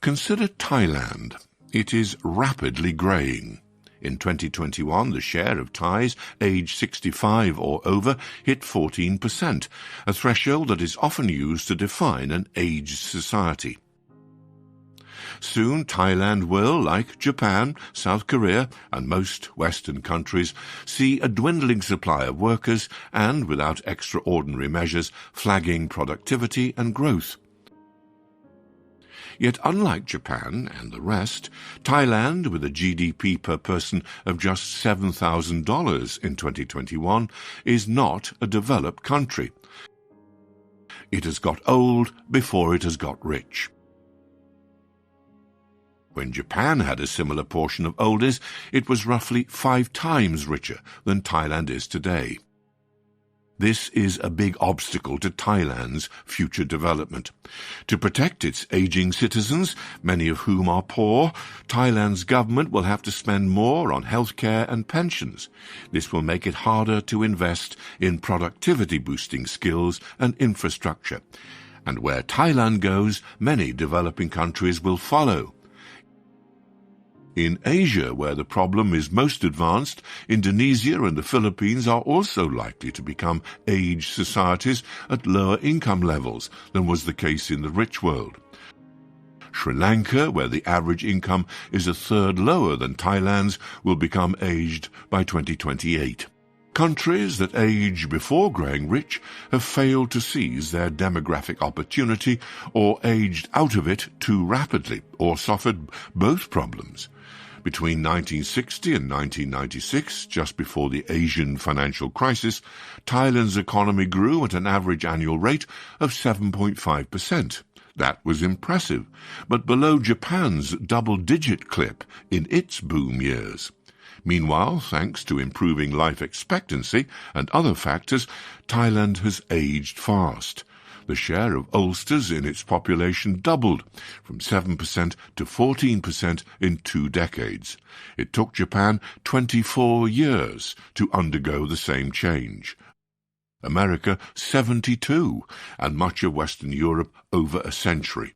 Consider Thailand. It is rapidly greying. In 2021, the share of Thais aged 65 or over hit 14%, a threshold that is often used to define an aged society. Soon, Thailand will, like Japan, South Korea, and most Western countries, see a dwindling supply of workers and, without extraordinary measures, flagging productivity and growth. Yet unlike Japan and the rest, Thailand, with a GDP per person of just $7,000 in 2021, is not a developed country. It has got old before it has got rich. When Japan had a similar portion of oldies, it was roughly 5 times richer than Thailand is today. This is a big obstacle to Thailand's future development. To protect its aging citizens, many of whom are poor, Thailand's government will have to spend more on healthcare and pensions. This will make it harder to invest in productivity-boosting skills and infrastructure. And where Thailand goes, many developing countries will follow. In Asia, where the problem is most advanced, Indonesia and the Philippines are also likely to become aged societies at lower income levels than was the case in the rich world. Sri Lanka, where the average income is a third lower than Thailand's, will become aged by 2028. Countries that age before growing rich have failed to seize their demographic opportunity or aged out of it too rapidly or suffered both problems. Between 1960 and 1996, just before the Asian financial crisis, Thailand's economy grew at an average annual rate of 7.5%. That was impressive, but below Japan's double-digit clip in its boom years. Meanwhile, thanks to improving life expectancy and other factors, Thailand has aged fast. The share of oldsters in its population doubled, from 7% to 14% in 2 decades. It took Japan 24 years to undergo the same change. America 72, and much of Western Europe over a century.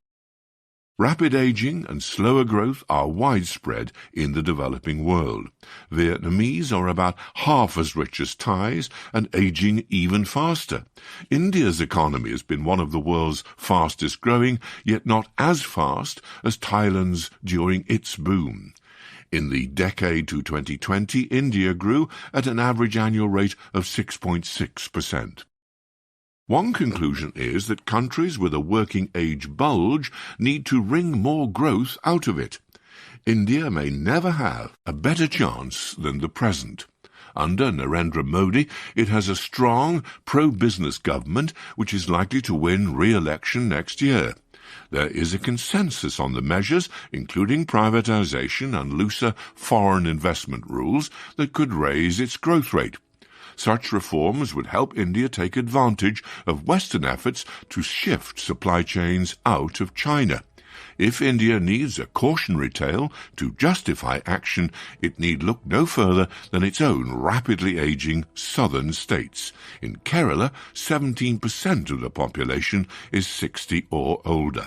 Rapid aging and slower growth are widespread in the developing world. Vietnamese are about half as rich as Thais and aging even faster. India's economy has been one of the world's fastest growing, yet not as fast as Thailand's during its boom. In the decade to 2020, India grew at an average annual rate of 6.6%. One conclusion is that countries with a working age bulge need to wring more growth out of it. India may never have a better chance than the present. Under Narendra Modi, it has a strong, pro-business government which is likely to win re-election next year. There is a consensus on the measures, including privatization and looser foreign investment rules, that could raise its growth rate. Such reforms would help India take advantage of Western efforts to shift supply chains out of China. If India needs a cautionary tale to justify action, it need look no further than its own rapidly aging southern states. In Kerala, 17% of the population is 60 or older.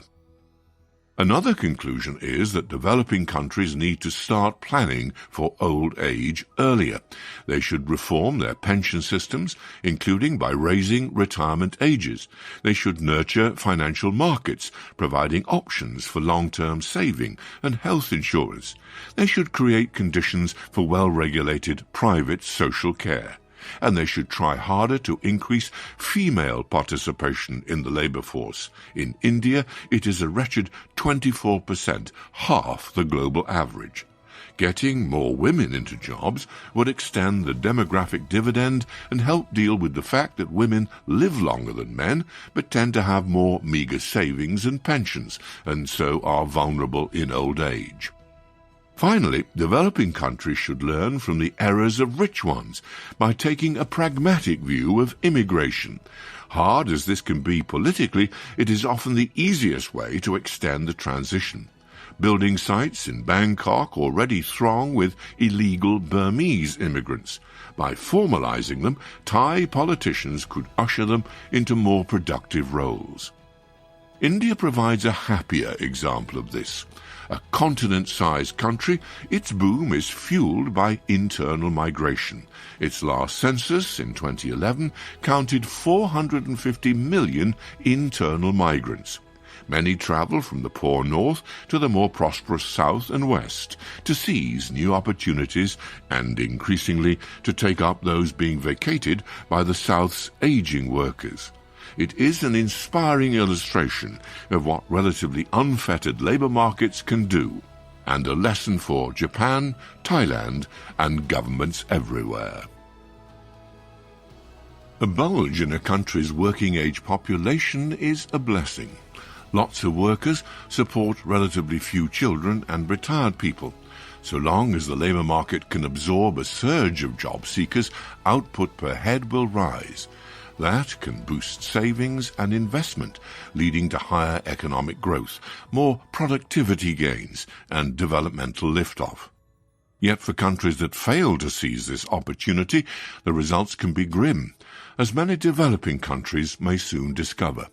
Another conclusion is that developing countries need to start planning for old age earlier. They should reform their pension systems, including by raising retirement ages. They should nurture financial markets, providing options for long-term saving and health insurance. They should create conditions for well-regulated private social care. And they should try harder to increase female participation in the labour force. In India, it is a wretched 24%, half the global average. Getting more women into jobs would extend the demographic dividend and help deal with the fact that women live longer than men, but tend to have more meagre savings and pensions, and so are vulnerable in old age. Finally, developing countries should learn from the errors of rich ones by taking a pragmatic view of immigration. Hard as this can be politically, it is often the easiest way to extend the transition. Building sites in Bangkok already throng with illegal Burmese immigrants. By formalizing them, Thai politicians could usher them into more productive roles. India provides a happier example of this. A continent-sized country, its boom is fueled by internal migration. Its last census, in 2011, counted 450 million internal migrants. Many travel from the poor north to the more prosperous south and west to seize new opportunities and, increasingly, to take up those being vacated by the south's aging workers. It is an inspiring illustration of what relatively unfettered labour markets can do, and a lesson for Japan, Thailand, and governments everywhere. A bulge in a country's working-age population is a blessing. Lots of workers support relatively few children and retired people. So long as the labour market can absorb a surge of job seekers, output per head will rise. That can boost savings and investment, leading to higher economic growth, more productivity gains, and developmental liftoff. Yet for countries that fail to seize this opportunity, the results can be grim, as many developing countries may soon discover.